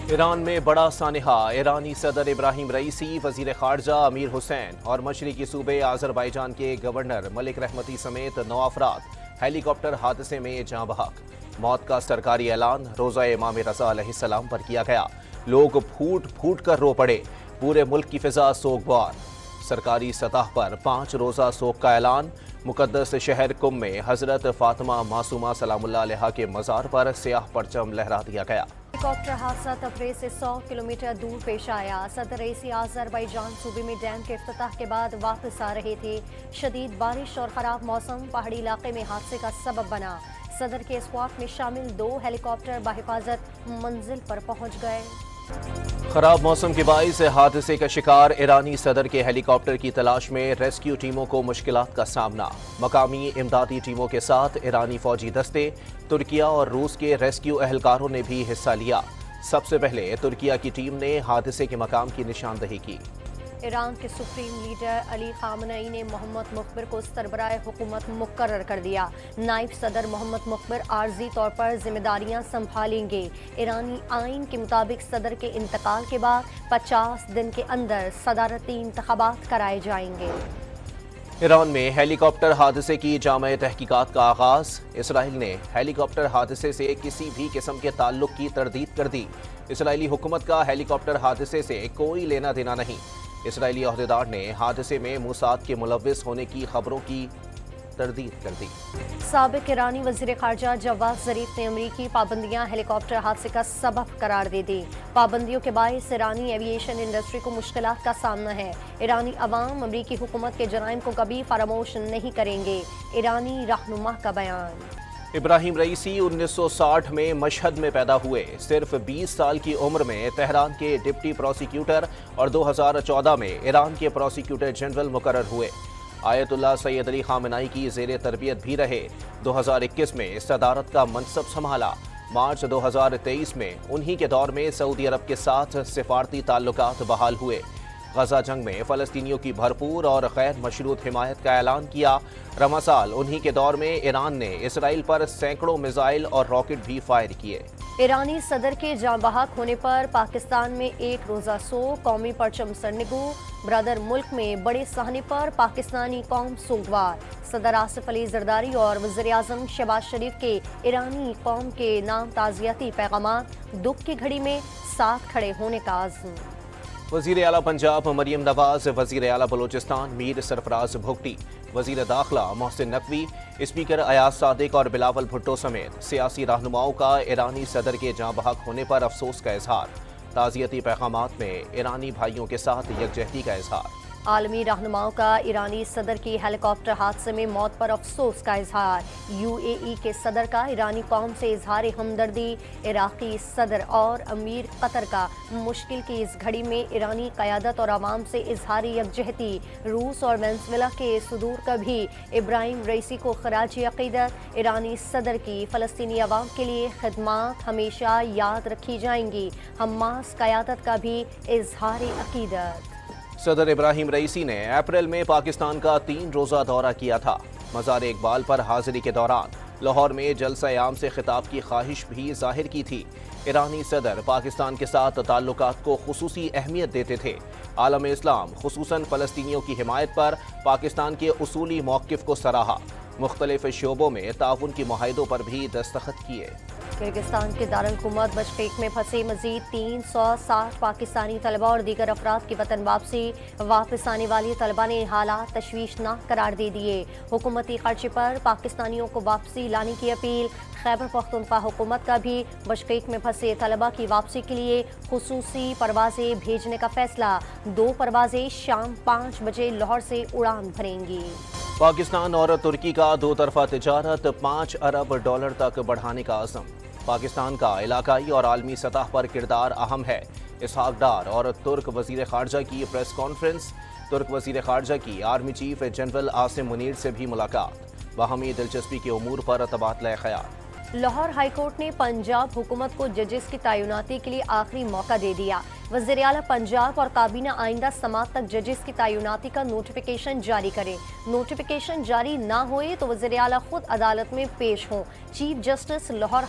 ایران میں بڑا سانحہ، ایرانی صدر ابراہیم رئیسی، وزیر خارجہ امیر حسین اور مشرقی صوبے آذربائیجان کے گورنر ملک رحمتی سمیت 9 افراد ہیلی کاپٹر حادثے میں جاں بحق۔ موت کا سرکاری اعلان روزہ امام رضا علیہ السلام پر کیا گیا۔ لوگ پھوٹ پھوٹ کر رو پڑے، پورے ملک کی فضا سوگوار۔ سرکاری سطح پر 5 روزہ سوگ کا اعلان۔ مقدس شہر قم میں حضرت فاطمہ معصومہ سلام اللہ علیہا کے مزار پر سیاہ پرچم لہرا دیا گیا۔ ہیلی کاپٹر حادثہ تبریز سے 100 کلومیٹر دور پیش آیا۔ صدر رئیسی آذربائیجان صوبے میں ڈیم کے افتتاح کے بعد واپس آ رہے تھے۔ شدید بارش اور خراب موسم پہاڑی علاقے میں حادثے کا سبب بنا۔ صدر کے اسکواڈ میں شامل 2 ہیلی کاپٹر بحفاظت منزل پر پہنچ گئے۔ خراب موسم کے باعث حادثے کا شکار ایرانی صدر کے ہیلی کاپٹر کی تلاش میں ریسکیو ٹیموں کو مشکلات کا سامنا۔ مقامی امدادی ٹیموں کے ساتھ ایرانی فوجی دستے، ترکیہ اور روس کے ریسکیو اہلکاروں نے بھی حصہ لیا۔ سب سے پہلے ترکیہ کی ٹیم نے حادثے کے مقام کی نشاندہی کی۔ ایران کے سپریم لیڈر علی خامنئی نے محمد مخبر کو سربراہ حکومت مقرر کر دیا۔ نائب صدر محمد مخبر عارضی طور پر ذمہ داریاں سنبھالیں گے۔ ایرانی آئین کے مطابق صدر کے انتقال کے بعد 50 دن کے اندر صدارتی انتخابات کرائے جائیں گے۔ ایران میں ہیلی کاپٹر حادثے کی جامع تحقیقات کا آغاز۔ اسرائیل نے ہیلی کاپٹر حادثے سے کسی بھی قسم کے تعلق کی تردید کر دی۔ اسرائیلی حکومت کا ہیلی کاپٹر حادثے سے کوئی لینا دینا نہیں۔ اسرائیلی عہدیدار نے حادثے میں موساد کے ملوث ہونے کی خبروں کی تردید کر دی۔ سابق ایرانی وزیر خارجہ جواد ظریف نے امریکی پابندیاں ہیلی کاپٹر حادثے کا سبب قرار دے دی۔ پابندیوں کے باعث ایرانی ایوییشن انڈسٹری کو مشکلات کا سامنا ہے۔ ایرانی عوام امریکی حکومت کے جرائم کو کبھی فراموش نہیں کریں گے۔ ایرانی رہنما کا بیان۔ ابراہیم رئیسی 1960 میں مشہد میں پیدا ہوئے۔ صرف 20 سال کی عمر میں تہران کے ڈپٹی پروسیکیوٹر اور 2014 میں ایران کے پروسیکیوٹر جنرل مقرر ہوئے۔ آیت اللہ سید علی خامنئی کی زیر تربیت بھی رہے۔ 2021 میں صدارت کا منصب سنبھالا۔ مارچ 2023 میں انہی کے دور میں سعودی عرب کے ساتھ سفارتی تعلقات بحال ہوئے۔ غزہ جنگ میں فلسطینیوں کی بھرپور اور غیر مشروط حمایت کا اعلان کیا۔ رواں سال انہی کے دور میں ایران نے اسرائیل پر سینکڑوں میزائل اور راکٹ بھی فائر کیے۔ ایرانی صدر کے جاں بحق ہونے پر پاکستان میں 1 روزہ سوگ، قومی پرچم سرنگو۔ برادر ملک میں بڑے صحنے پر پاکستانی قوم سوگوار۔ صدر آصف علی زرداری اور وزیر اعظم شہباز شریف کے ایرانی قوم کے نام تعزیتی پیغامات۔ دکھ کی گھڑی میں ساتھ کھڑے ہونے کا عزم۔ وزیر اعلیٰ پنجاب مریم نواز، وزیر اعلیٰ بلوچستان میر سرفراز بھگٹی، وزیر داخلہ محسن نقوی، اسپیکر ایاز صادق اور بلاول بھٹو سمیت سیاسی رہنماؤں کا ایرانی صدر کے جاں بحق ہونے پر افسوس کا اظہار۔ تعزیتی پیغامات میں ایرانی بھائیوں کے ساتھ یکجہتی کا اظہار۔ عالمی رہنماؤں کا ایرانی صدر کی ہیلی کاپٹر حادثے میں موت پر افسوس کا اظہار۔ UAE کے صدر کا ایرانی قوم سے اظہار ہمدردی۔ عراقی صدر اور امیر قطر کا مشکل کی اس گھڑی میں ایرانی قیادت اور عوام سے اظہار یکجہتی۔ روس اور وینزویلا کے صدور کا بھی ابراہیم رئیسی کو خراج عقیدت۔ ایرانی صدر کی فلسطینی عوام کے لیے خدمات ہمیشہ یاد رکھی جائیں گی۔ حماس قیادت کا بھی اظہار عقیدت۔ صدر ابراہیم رئیسی نے اپریل میں پاکستان کا 3 روزہ دورہ کیا تھا۔ مزار اقبال پر حاضری کے دوران لاہور میں جلسہ عام سے خطاب کی خواہش بھی ظاہر کی تھی۔ ایرانی صدر پاکستان کے ساتھ تعلقات کو خصوصی اہمیت دیتے تھے۔ عالم اسلام خصوصاً فلسطینیوں کی حمایت پر پاکستان کے اصولی موقف کو سراہا۔ مختلف شعبوں میں تعاون کے معاہدوں پر بھی دستخط کیے۔ کرغزستان کے دارالحکومت بشکیک میں پھنسے مزید 360 پاکستانی طلبہ اور دیگر افراد کی وطن واپسی۔ واپس آنے والی طلبہ نے حالات تشویشناک قرار دے دیے۔ حکومتی خرچے پر پاکستانیوں کو واپسی لانے کی اپیل۔ خیبر پختونخوا حکومت کا بھی بشکیک میں پھنسے طلبہ کی واپسی کے لیے خصوصی پروازیں بھیجنے کا فیصلہ۔ 2 پروازیں شام 5 بجے لاہور سے اڑان بھریں گی۔ پاکستان اور ترکی کا 2 طرفہ تجارت $5 ارب تک بڑھانے کا عزم۔ پاکستان کا علاقائی اور عالمی سطح پر کردار اہم ہے۔ اسحاق ڈار اور ترک وزیر خارجہ کی پریس کانفرنس۔ ترک وزیر خارجہ کی army chief general Asim Munir سے بھی ملاقات۔ باہمی دلچسپی کے امور پر تبادلہ خیال۔ لاہور ہائی کورٹ نے پنجاب حکومت کو ججز کی تعیناتی کے لیے آخری موقع دے دیا۔ وزیر اعلیٰ پنجاب اور کابینہ آئندہ سماعت تک ججز کی تعیناتی کا نوٹیفیکیشن جاری کریں۔ نوٹیفیکیشن جاری نہ ہوئے تو وزیر اعلیٰ خود عدالت میں پیش ہوں۔ Chief justice Lahore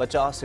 50